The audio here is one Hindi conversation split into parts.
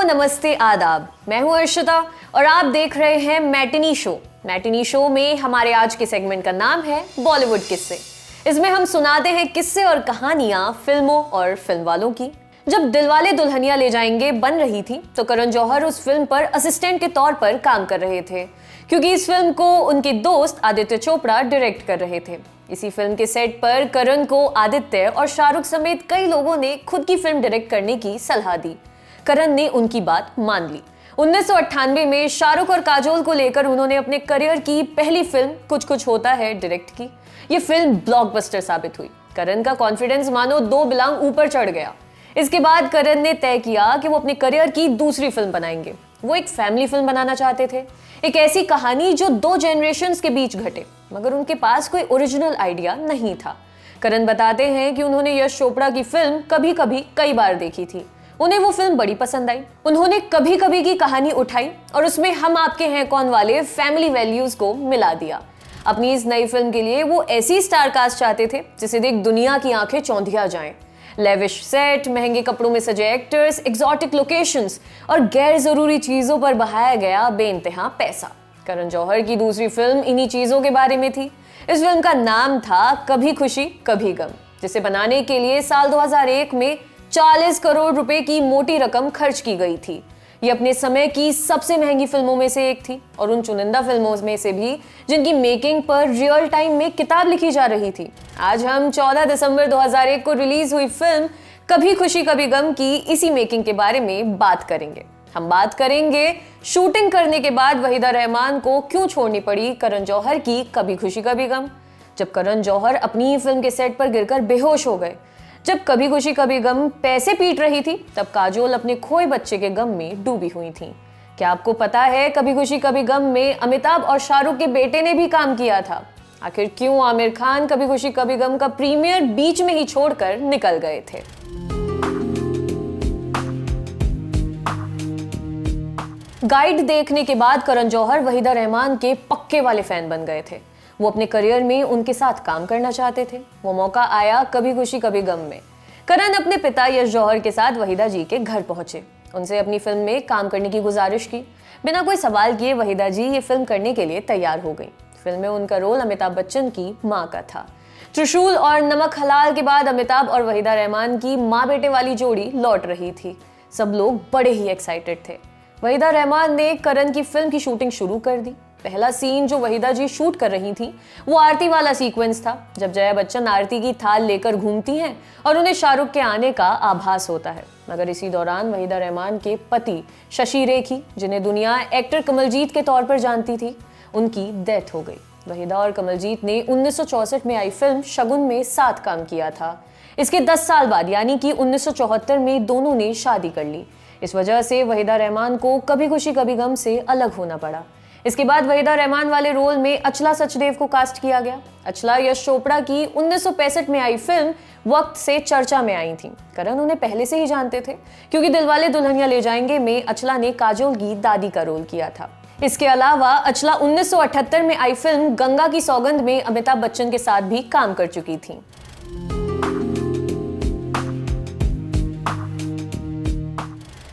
नमस्ते आदाब, मैं हूं अर्शिता और आप देख रहे हैं मैटिनी शो। मैटिनी शो में हमारे आज के सेगमेंट का नाम है बॉलीवुड किस्से। इसमें हम सुनाते हैं किस्से और कहानियां फिल्मों और फिल्म वालों की। जब दिलवाले दुल्हनिया ले जाएंगे बन रही थी तो करण जौहर उस फिल्म पर असिस्टेंट के तौर पर काम कर रहे थे, क्योंकि इस फिल्म को उनके दोस्त आदित्य चोपड़ा डायरेक्ट कर रहे थे। इसी फिल्म के सेट पर करण को आदित्य और शाहरुख समेत कई लोगों ने खुद की फिल्म डायरेक्ट करने की सलाह दी। करण ने उनकी बात मान ली। 1998 में शाहरुख और काजोल को लेकर उन्होंने अपने करियर की पहली फिल्म कुछ कुछ होता है डायरेक्ट की। ये फिल्म ब्लॉकबस्टर साबित हुई। करण का कॉन्फिडेंस मानो 2 बिलांग ऊपर चढ़ गया। इसके बाद करण ने तय किया कि वो अपने करियर की दूसरी फिल्म बनाएंगे। वो एक फैमिली फिल्म बनाना चाहते थे, एक ऐसी कहानी जो 2 जनरेशंस के बीच घटे, मगर उनके पास कोई ओरिजिनल आइडिया नहीं था। करण बताते हैं कि उन्होंने यश चोपड़ा की फिल्म कभी कभी कई बार देखी थी। उन्हें वो फिल्म बड़ी पसंद आई। उन्होंने कभी कभी की कहानी उठाई और उसमें हम आपके हैं कौन वाले फैमिली वैल्यूज को मिला दिया। अपनी इस नई फिल्म के लिए वो ऐसी स्टार कास्ट चाहते थे जिसे देख दुनिया की आंखें चौंधिया जाएं। लेविश सेट, महंगे कपड़ों में सजे एक्टर्स, एग्जॉटिक लोकेशंस और गैर जरूरी चीजों पर बहाया गया बेइंतहा पैसा। करण जौहर की दूसरी फिल्म इन्हीं चीजों के बारे में थी। इस फिल्म का नाम था कभी खुशी कभी गम, जिसे बनाने के लिए साल 2001 में 40 करोड़ रुपए की मोटी रकम खर्च की गई थी। ये अपने समय की सबसे महंगी फिल्मों में से एक थी और उन चुनिंदा फिल्मों में से भी जिनकी मेकिंग पर रियल टाइम में किताब लिखी जा रही थी। आज हम 14 दिसंबर 2001 को रिलीज हुई फिल्म कभी खुशी कभी गम की इसी मेकिंग के बारे में बात करेंगे। हम बात करेंगे शूटिंग करने के बाद वहीदा रहमान को क्यों छोड़नी पड़ी करण जौहर की कभी खुशी कभी गम। जब करण जौहर अपनी ही फिल्म के सेट पर गिरकर बेहोश हो गए। जब कभी खुशी कभी गम पैसे पीट रही थी तब काजोल अपने खोए बच्चे के गम में डूबी हुई थी। क्या आपको पता है कभी खुशी कभी गम में अमिताभ और शाहरुख के बेटे ने भी काम किया था? आखिर क्यों आमिर खान कभी खुशी कभी गम का प्रीमियर बीच में ही छोड़कर निकल गए थे? गाइड देखने के बाद करण जौहर वहीदा रहमान के पक्के वाले फैन बन गए थे। वो अपने करियर में उनके साथ काम करना चाहते थे। वो मौका आया कभी खुशी कभी गम में। करण अपने पिता यश जौहर के साथ वहीदा जी के घर पहुंचे। उनसे अपनी फिल्म में काम करने की गुजारिश की। बिना कोई सवाल किए वहीदा जी ये फिल्म करने के लिए तैयार हो गई। फिल्म में उनका रोल अमिताभ बच्चन की माँ का था। त्रिशूल और नमक हलाल के बाद अमिताभ और वहीदा रहमान की माँ बेटे वाली जोड़ी लौट रही थी। सब लोग बड़े ही एक्साइटेड थे। वहीदा रहमान ने करण की फिल्म की शूटिंग शुरू कर दी। पहला सीन जो वहीदा जी शूट कर रही थी वो आरती वाला सीक्वेंस था, जब जया बच्चन आरती की थाल लेकर घूमती हैं और उन्हें शाहरुख के आने का आभास होता है। मगर इसी दौरान वहीदा रहमान के पति शशि रेखी, जिन्हें दुनिया एक्टर कमलजीत के तौर पर जानती थी, उनकी डेथ हो गई। वहीदा और कमलजीत ने 1964 में आई फिल्म शगुन में साथ काम किया था। इसके 10 साल बाद यानी कि 1974 में दोनों ने शादी कर ली। इस वजह से वहीदा रहमान को कभी खुशी कभी गम से अलग होना पड़ा। इसके बाद वहीदा रहमान वाले रोल में अचला सचदेव को कास्ट किया गया। अचला यश चोपड़ा की 1965 में आई फिल्म वक्त से चर्चा में आई थी। करण उन्हें पहले से ही जानते थे, क्योंकि दिलवाले दुल्हनिया ले जाएंगे में अचला ने काजोल की दादी का रोल किया था। इसके अलावा अचला 1978 में आई फिल्म गंगा की सौगंध में अमिताभ बच्चन के साथ भी काम कर चुकी थी।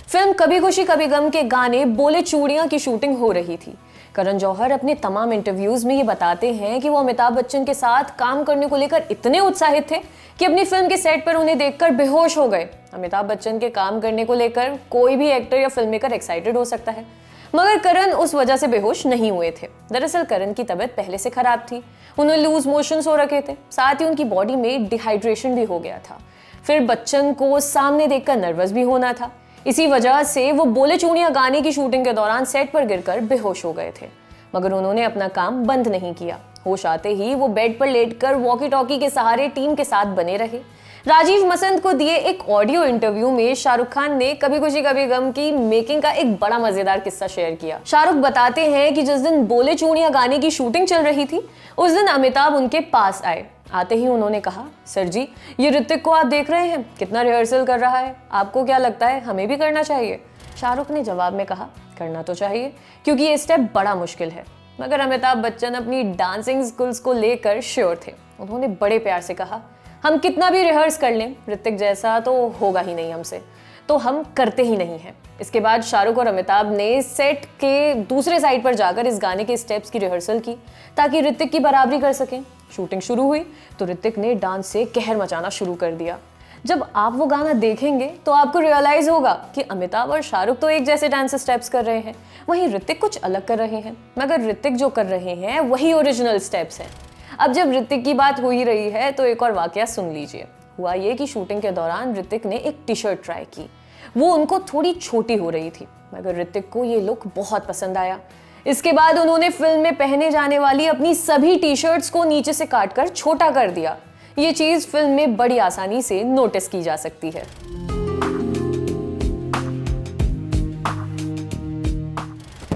फिल्म कभी खुशी कभी गम के गाने बोले चूड़ियां की शूटिंग हो रही थी। करण जौहर अपने तमाम इंटरव्यूज में ये बताते हैं कि वो अमिताभ बच्चन के साथ काम करने को लेकर इतने उत्साहित थे कि अपनी फिल्म के सेट पर उन्हें देखकर बेहोश हो गए। अमिताभ बच्चन के काम करने को लेकर कोई भी एक्टर या फिल्म मेकर एक्साइटेड हो सकता है, मगर करण उस वजह से बेहोश नहीं हुए थे। दरअसल करण की तबीयत पहले से खराब थी। उन्हें लूज मोशंस हो रखे थे, साथ ही उनकी बॉडी में डिहाइड्रेशन भी हो गया था। फिर बच्चन को सामने देखकर नर्वस भी होना था। इसी वजह से वो बोले चूड़ियां गाने की शूटिंग के दौरान सेट पर गिरकर बेहोश हो गए थे, मगर उन्होंने अपना काम बंद नहीं किया। होश आते ही वो बेड पर लेटकर वॉकी टॉकी के सहारे टीम के साथ बने रहे। राजीव मसंद को दिए एक ऑडियो इंटरव्यू में शाहरुख खान ने कभी खुशी कभी गम की मेकिंग का एक बड़ा मजेदार किस्सा शेयर किया। शाहरुख बताते हैं कि जिस दिन बोले चूड़ियां गाने की शूटिंग चल रही थी उस दिन अमिताभ उनके पास आए। आते ही उन्होंने कहा, सर जी ये ऋतिक को आप देख रहे हैं कितना रिहर्सल कर रहा है, आपको क्या लगता है हमें भी करना चाहिए? शाहरुख ने जवाब में कहा, करना तो चाहिए क्योंकि ये स्टेप बड़ा मुश्किल है। मगर अमिताभ बच्चन अपनी डांसिंग स्किल्स को लेकर श्योर थे। उन्होंने बड़े प्यार से कहा, हम कितना भी रिहर्स कर लें ऋतिक जैसा तो होगा ही नहीं हमसे। तो हम करते ही नहीं हैं। इसके बाद शाहरुख और अमिताभ ने सेट के दूसरे साइड पर जाकर इस गाने के स्टेप्स की रिहर्सल की ताकि ऋतिक की बराबरी कर सकें। शूटिंग शुरू हुई तो ऋतिक ने डांस से कहर मचाना शुरू कर दिया। जब आप वो गाना देखेंगे तो आपको रियलाइज होगा कि अमिताभ और शाहरुख तो एक जैसे डांस स्टेप्स कर रहे हैं, वहीं ऋतिक कुछ अलग कर रहे हैं, मगर ऋतिक जो कर रहे हैं वही ओरिजिनल स्टेप्स हैं। अब जब ऋतिक की बात हो ही रही है तो एक और वाकया सुन लीजिए। हुआ ये कि शूटिंग के दौरान ऋतिक ने एक टी शर्ट ट्राई की। वो उनको थोड़ी छोटी हो रही थी, मगर ऋतिक को ये लुक बहुत पसंद आया। इसके बाद उन्होंने फिल्म में पहने जाने वाली अपनी सभी टी शर्ट्स को नीचे से काटकर छोटा कर दिया। ये चीज फिल्म में बड़ी आसानी से नोटिस की जा सकती है।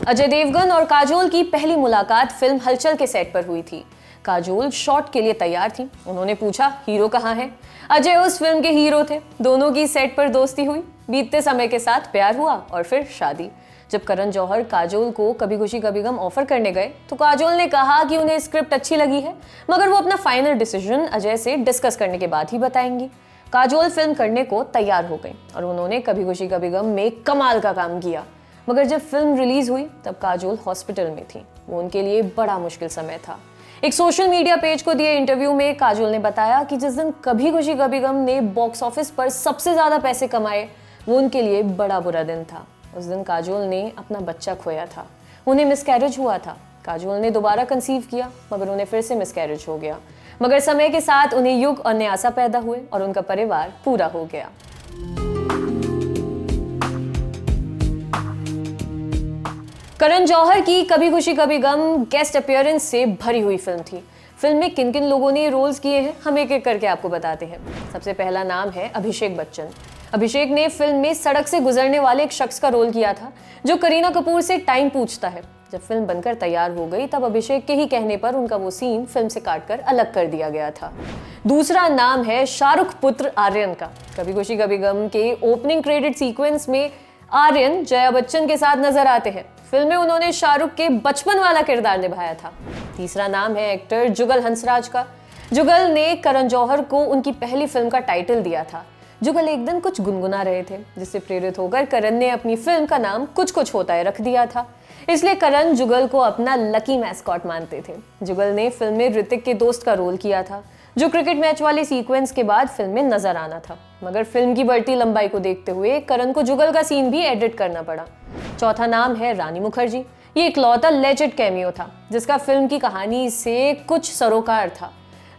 अजय देवगन और काजोल की पहली मुलाकात फिल्म हलचल के सेट पर हुई थी। काजोल शॉट के लिए तैयार थी। उन्होंने पूछा, हीरो कहाँ है? अजय उस फिल्म के हीरो थे। दोनों की सेट पर दोस्ती हुई, बीतते समय के साथ प्यार हुआ और फिर शादी। जब करण जौहर काजोल को कभी खुशी कभी गम ऑफर करने गए तो काजोल ने कहा कि उन्हें स्क्रिप्ट अच्छी लगी है, मगर वो अपना फाइनल डिसीजन अजय से डिस्कस करने के बाद ही बताएंगी। काजोल फिल्म करने को तैयार हो गई और उन्होंने कभी खुशी कभी गम में कमाल का काम किया। मगर जब फिल्म रिलीज हुई तब काजोल हॉस्पिटल में थी। वो उनके लिए बड़ा मुश्किल समय था। एक सोशल मीडिया पेज को दिए इंटरव्यू में काजोल ने बताया कि जिस दिन कभी खुशी कभी गम ने बॉक्स ऑफिस पर सबसे ज्यादा पैसे कमाए, वो उनके लिए बड़ा बुरा दिन था। उस दिन काजोल ने अपना बच्चा खोया था। उन्हें मिसकैरेज हुआ था। काजोल ने दोबारा कंसीव किया, मगर उन्हें फिर से मिसकैरेज हो गया। मगर समय के साथ उन्हें युग और न्यासा पैदा हुए और उनका परिवार पूरा हो गया। करण जौहर की कभी खुशी कभी गम गेस्ट अपीयरेंस से भरी हुई फिल्म थी। फिल्म में किन किन लोगों ने रोल्स किए हैं, हम एक एक करके आपको बताते हैं। सबसे पहला नाम है अभिषेक बच्चन। अभिषेक ने फिल्म में सड़क से गुजरने वाले एक शख्स का रोल किया था जो करीना कपूर से टाइम पूछता है। जब फिल्म बनकर तैयार हो गई तब अभिषेक के ही कहने पर उनका वो सीन फिल्म से काटकर अलग कर दिया गया था। दूसरा नाम है शाहरुख पुत्र आर्यन का। कभी खुशी कभी गम के ओपनिंग क्रेडिट सीक्वेंस में आर्यन जया बच्चन के साथ नजर आते हैं। फिल्म में उन्होंने शाहरुख के बचपन वाला किरदार निभाया था। तीसरा नाम है एक्टर जुगल हंसराज का। जुगल ने करण जौहर को उनकी पहली फिल्म का टाइटल दिया था। जुगल एक दिन कुछ गुनगुना रहे थे, जिससे प्रेरित होकर करण ने अपनी फिल्म का नाम कुछ कुछ होता है रख दिया था। इसलिए करण जुगल को अपना लकी मैस्कॉट मानते थे। जुगल ने फिल्म में ऋतिक के दोस्त का रोल किया था, जो क्रिकेट मैच वाले सीक्वेंस के बाद फिल्म में नजर आना था। मगर फिल्म की बढ़ती लंबाई को देखते हुए करण को जुगल का सीन भी एडिट करना पड़ा। चौथा नाम है रानी मुखर्जी। ये इकलौता लेजेंड कैमियो था जिसका फिल्म की कहानी से कुछ सरोकार था।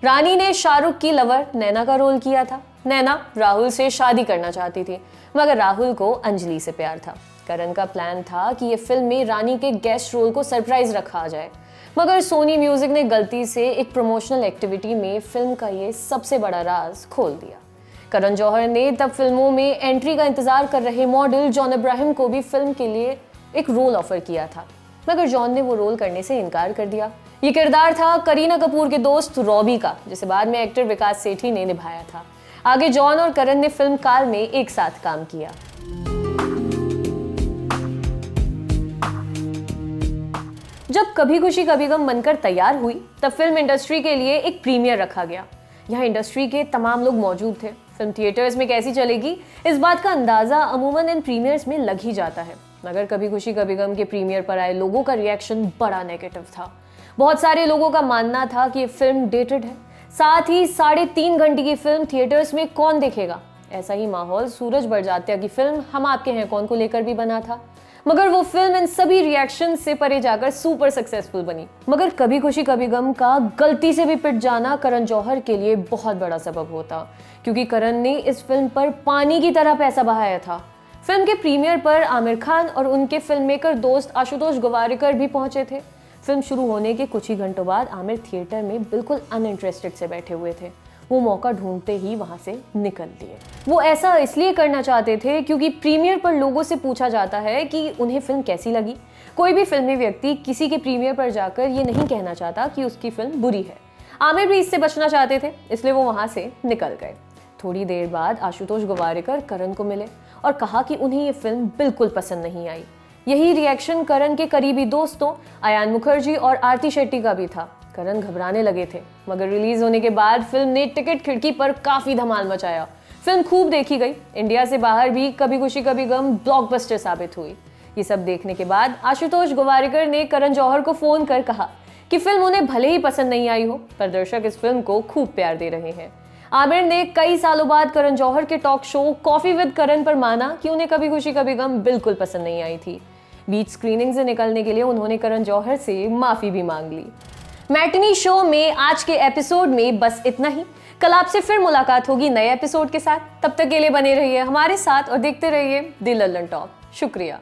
रानी ने शाहरुख की लवर नैना का रोल किया था। नैना राहुल से शादी करना चाहती थी, मगर राहुल को अंजलि से प्यार था। करण का प्लान था कि ये फिल्म में रानी के गेस्ट रोल को सरप्राइज रखा जाए, मगर सोनी म्यूजिक ने गलती से एक प्रमोशनल एक्टिविटी में फिल्म का ये सबसे बड़ा राज खोल दिया। करण जौहर ने तब फिल्मों में एंट्री का इंतजार कर रहे मॉडल जॉन इब्राहिम को भी फिल्म के लिए एक रोल ऑफर किया था, मगर जॉन ने वो रोल करने से इनकार कर दिया। ये किरदार था करीना कपूर के दोस्त रॉबी का, जिसे बाद में एक्टर विकास सेठी ने निभाया था। आगे जॉन और करण ने फिल्म काल में एक साथ काम किया। जब कभी खुशी कभी गम बनकर तैयार हुई तब फिल्म इंडस्ट्री के लिए एक प्रीमियर रखा गया। यहाँ इंडस्ट्री के तमाम लोग मौजूद थे। फिल्म थिएटर्स में कैसी चलेगी इस बात का अंदाजा अमूमन इन प्रीमियर्स में लग ही जाता है, मगर कभी खुशी कभी गम के प्रीमियर पर आए लोगों का रिएक्शन बड़ा नेगेटिव था। बहुत सारे लोगों का मानना था कि ये फिल्म डेटेड है, साथ ही 3.5 घंटे की फिल्म थिएटर्स में कौन देखेगा। ऐसा ही माहौल सूरज बड़जात्या की फिल्म हम आपके हैं कौन को लेकर भी बना था, मगर वो फिल्म इन सभी रिएक्शन से परे जाकर सुपर सक्सेसफुल बनी। मगर कभी खुशी कभी गम का गलती से भी पिट जाना करण जौहर के लिए बहुत बड़ा सबब होता, क्योंकि करण ने इस फिल्म पर पानी की तरह पैसा बहाया था। फिल्म के प्रीमियर पर आमिर खान और उनके फिल्म मेकर दोस्त आशुतोष गोवारिकर भी पहुंचे थे। फिल्म शुरू होने के कुछ ही घंटों बाद आमिर थिएटर में बिल्कुल अनइंटरेस्टेड से बैठे हुए थे। वो मौका ढूंढते ही वहां से निकल लिए। वो ऐसा इसलिए करना चाहते थे क्योंकि प्रीमियर पर लोगों से पूछा जाता है कि उन्हें फिल्म कैसी लगी। कोई भी फिल्मी व्यक्ति किसी के प्रीमियर पर जाकर ये नहीं कहना चाहता कि उसकी फिल्म बुरी है। आमिर भी इससे बचना चाहते थे, इसलिए वो वहां से निकल गए। थोड़ी देर बाद आशुतोष गोवारिकर करण को मिले और कहा कि उन्हें ये फिल्म बिल्कुल पसंद नहीं आई। यही रिएक्शन करण के करीबी दोस्तों अयान मुखर्जी और आरती शेट्टी का भी था। करण घबराने लगे थे, मगर रिलीज होने के बाद फिल्म ने टिकट खिड़की पर काफी धमाल मचाया। फिल्म खूब देखी गई, इंडिया से बाहर भी कभी खुशी कभी गम ब्लॉकबस्टर साबित हुई। ये सब देखने के बाद आशुतोष गोवारिकर ने करण जौहर को फोन कर कहा कि फिल्म उन्हें भले ही पसंद नहीं आई हो, पर दर्शक इस फिल्म को खूब प्यार दे रहे हैं। आमिर ने कई सालों बाद करण जौहर के टॉक शो कॉफी विद करण पर माना कि उन्हें कभी खुशी कभी गम बिल्कुल पसंद नहीं आई थी। बीच स्क्रीनिंग से निकलने के लिए उन्होंने करण जौहर से माफी भी मांग ली। मैटिनी शो में आज के एपिसोड में बस इतना ही। कल आपसे फिर मुलाकात होगी नए एपिसोड के साथ। तब तक के लिए बने रहिए हमारे साथ और देखते रहिए द लल्लन टॉप। शुक्रिया।